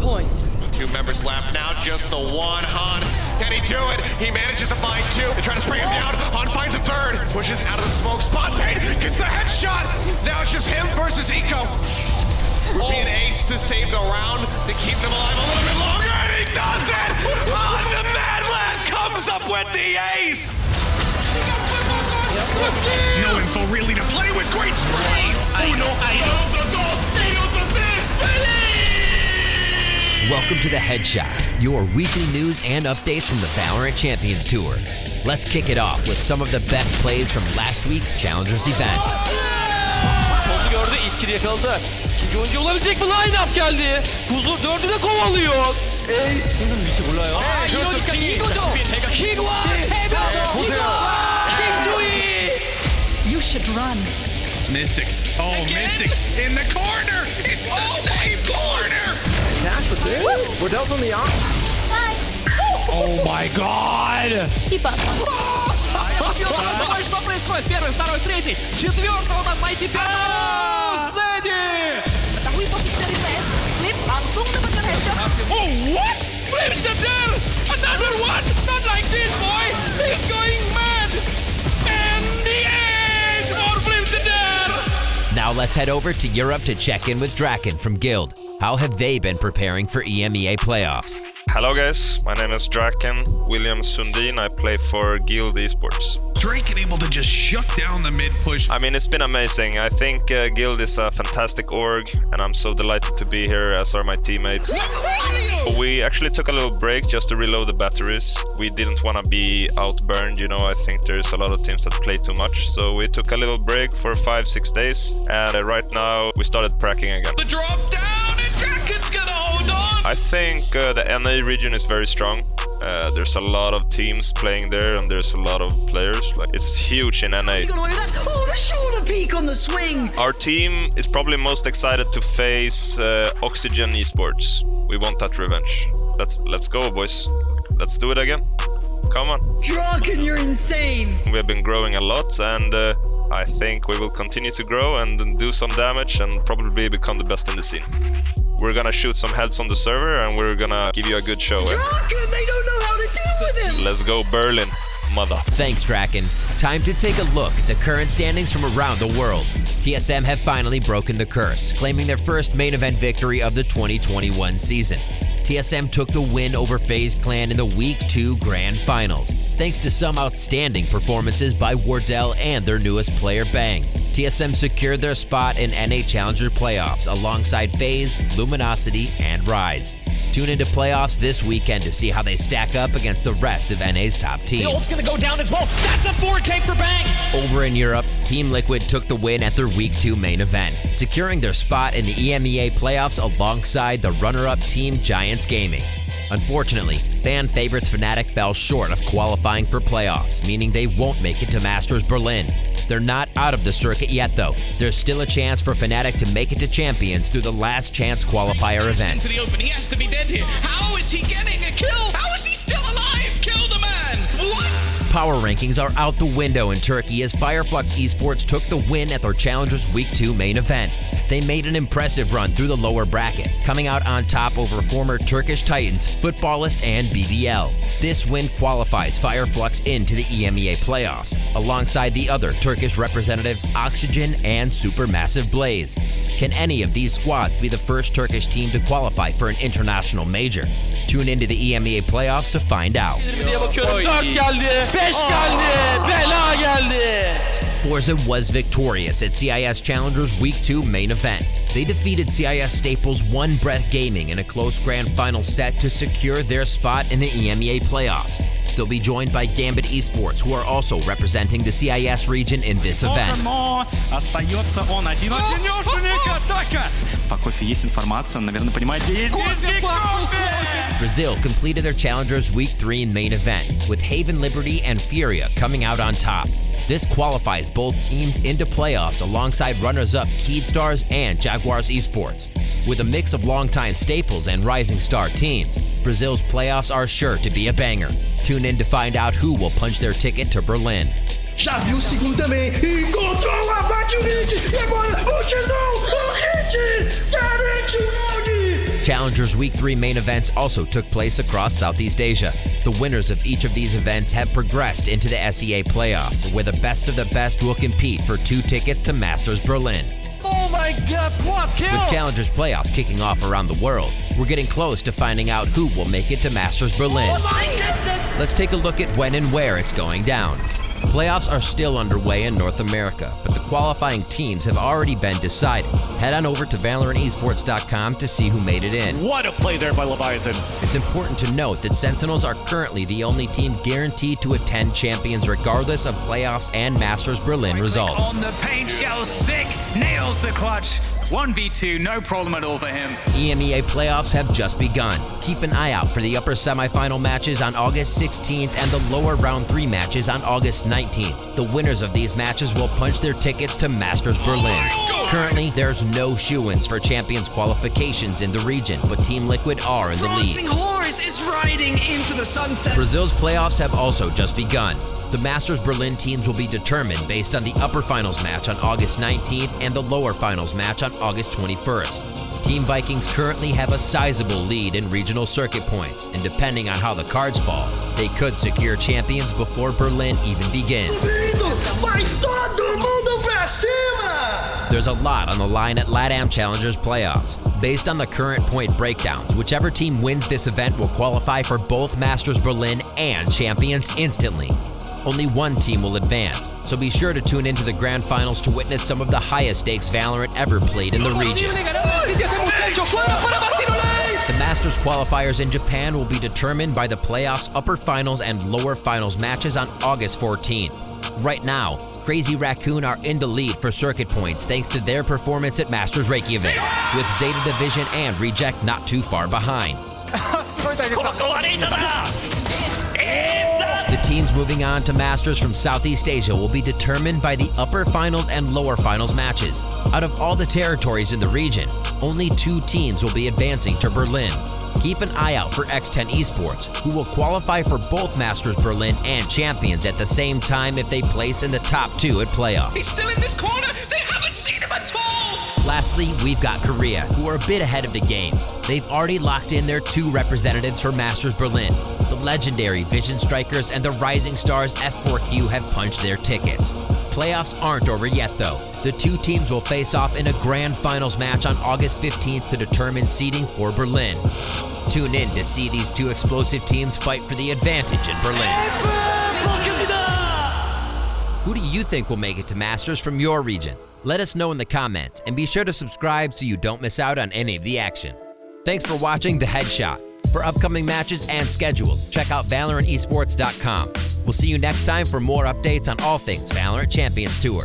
point. 2 members left now, just the one. Han, can he do it? He manages to find 2. They try to spring him down. Han finds a 3rd, pushes out of the smoke, spots Hayden, gets the headshot. Now it's just him versus Eco. Would be an ace to save the round, to keep them alive a little bit longer, and he does it! Han, the mad lad, comes up with the ace! No info really to play with, great spray! Welcome to the Headshot, your weekly news and updates from the VALORANT Champions Tour. Let's kick it off with some of the best plays from last week's Challengers events. Onu gördü, ilk kili yakaladı. İkinci oyuncu olabilecek mi? Line-up geldi. Kuzu 4'ü de kovalıyor. Ace'는 위치 몰라요. 이러니까 이거죠. 킥와 태변, 이거 킥조이. You should run. Mystic. Oh, Mystic in the corner. It's the same corner. Cash with this. Wardell's on the off. Oh my god. Keep up. Давай, что происходит? Первый, второй, третий. Четвертого надо найти пятого. Сзади. Oh, what? Flip to there. Another one. Not like this, boy. He's going mad. And the end for Flip to there. Now let's head over to Europe to check in with Draken from Guild. How have they been preparing for EMEA playoffs? Hello guys, my name is Draken, William Sundin, I play for Guild Esports. Draken able to just shut down the mid push. I mean, it's been amazing. I think Guild is a fantastic org, and I'm so delighted to be here, as are my teammates. We actually took a little break just to reload the batteries. We didn't want to be outburned, you know, I think there's a lot of teams that play too much. So we took a little break for 5-6 days, and right now we started cracking again. The drop down and Draken's gonna hold on. I think the NA region is very strong. There's a lot of teams playing there, and there's a lot of players. Like, it's huge in NA. Oh, the shoulder peek on the swing. Our team is probably most excited to face Oxygen Esports. We want that revenge. Let's go, boys. Let's do it again. Come on. Draken, you're insane. We have been growing a lot, and I think we will continue to grow and do some damage and probably become the best in the scene. We're gonna shoot some heads on the server, and we're gonna give you a good show. Draken, they don't know how to deal with him. Let's go Berlin, mother. Thanks, Draken. Time to take a look at the current standings from around the world. TSM have finally broken the curse, claiming their first main event victory of the 2021 season. TSM took the win over FaZe Clan in the Week 2 Grand Finals, thanks to some outstanding performances by Wardell and their newest player, Bang. TSM secured their spot in NA Challenger playoffs alongside FaZe, Luminosity, and Rise. Tune into playoffs this weekend to see how they stack up against the rest of NA's top teams. The ult's gonna go down as well. That's a 4K for Bang! Over in Europe, Team Liquid took the win at their Week 2 main event, securing their spot in the EMEA playoffs alongside the runner-up team Giants Gaming. Unfortunately, fan favorites Fnatic fell short of qualifying for playoffs, meaning they won't make it to Masters Berlin. They're not out of the circuit yet, though. There's still a chance for Fnatic to make it to Champions through the last chance qualifier event. Into the open. He has to be dead here. How is he getting a kill? How is he still alive? Kill the man! What? Power rankings are out the window in Turkey as Fireflux Esports took the win at their Challengers Week 2 main event. They made an impressive run through the lower bracket, coming out on top over former Turkish Titans, Footballist, and BBL. This win qualifies Fireflux into the EMEA playoffs, alongside the other Turkish representatives Oxygen and Supermassive Blaze. Can any of these squads be the first Turkish team to qualify for an international major? Tune into the EMEA playoffs to find out. Diye bakıyorum. 4 geldi. 5 geldi. Bela geldi. Forza was victorious at CIS Challengers Week 2 main event. They defeated CIS Staples One Breath Gaming in a close grand final set to secure their spot in the EMEA playoffs. They'll be joined by Gambit Esports, who are also representing the CIS region in this event. Остается он один-один. Атака! По кофе есть информация, наверное, понимаете, есть кофе! Brazil completed their Challengers Week 3 main event, with Haven Liberty and Furia coming out on top. This qualifies both teams into playoffs alongside runners-up Keed Stars and Jaguars Esports. With a mix of longtime staples and rising star teams, Brazil's playoffs are sure to be a banger. Tune in to find out who will punch their ticket to Berlin. Já viu o segundo também. Encontrou a bate o hit. E agora o Xão, o hit. Garante o round. Challengers Week 3 main events also took place across Southeast Asia. The winners of each of these events have progressed into the SEA playoffs, where the best of the best will compete for 2 tickets to Masters Berlin. Oh my god, what kill? With Challengers playoffs kicking off around the world, we're getting close to finding out who will make it to Masters Berlin. Let's take a look at when and where it's going down. Playoffs are still underway in North America, but the qualifying teams have already been decided. Head on over to VALORANTesports.com to see who made it in. What a play there by Leviathan. It's important to note that Sentinels are currently the only team guaranteed to attend Champions regardless of playoffs and Masters Berlin results. On the paint shell, sick, nails the clutch. 1v2, no problem at all for him. EMEA playoffs have just begun. Keep an eye out for the upper semifinal matches on August 16th and the lower round 3 matches on August 19th. The winners of these matches will punch their tickets to Masters Berlin. Currently, there's no shoo-ins for Champions qualifications in the region, but Team Liquid are in the lead. Horse is riding into the sunset. Brazil's playoffs have also just begun. The Masters Berlin teams will be determined based on the upper finals match on August 19th and the lower finals match on August 21st. Team Vikings currently have a sizable lead in regional circuit points, and depending on how the cards fall, they could secure champions before Berlin even begins. There's a lot on the line at LATAM Challengers playoffs. Based on the current point breakdowns, whichever team wins this event will qualify for both Masters Berlin and Champions instantly. Only one team will advance, so be sure to tune into the grand finals to witness some of the highest stakes Valorant ever played in the region. The Masters qualifiers in Japan will be determined by the playoffs upper finals and lower finals matches on August 14th. Right now, Crazy Raccoon are in the lead for circuit points thanks to their performance at Masters Reykjavik, with Zeta Division and Reject not too far behind. The teams moving on to Masters from Southeast Asia will be determined by the upper finals and lower finals matches. Out of all the territories in the region, only 2 teams will be advancing to Berlin. Keep an eye out for X10 Esports, who will qualify for both Masters Berlin and Champions at the same time if they place in the top 2 at playoffs. He's still in this corner. They haven't seen him at all. Lastly, we've got Korea, who are a bit ahead of the game. They've already locked in their 2 representatives for Masters Berlin. The legendary Vision Strikers and the Rising Stars F4Q have punched their tickets. Playoffs aren't over yet though. The 2 teams will face off in a grand finals match on August 15th to determine seeding for Berlin. Tune in to see these 2 explosive teams fight for the advantage in Berlin. Who do you think will make it to Masters from your region? Let us know in the comments, and be sure to subscribe so you don't miss out on any of the action. Thanks for watching The Headshot. For upcoming matches and schedules, check out VALORANTesports.com. We'll see you next time for more updates on all things Valorant Champions Tour.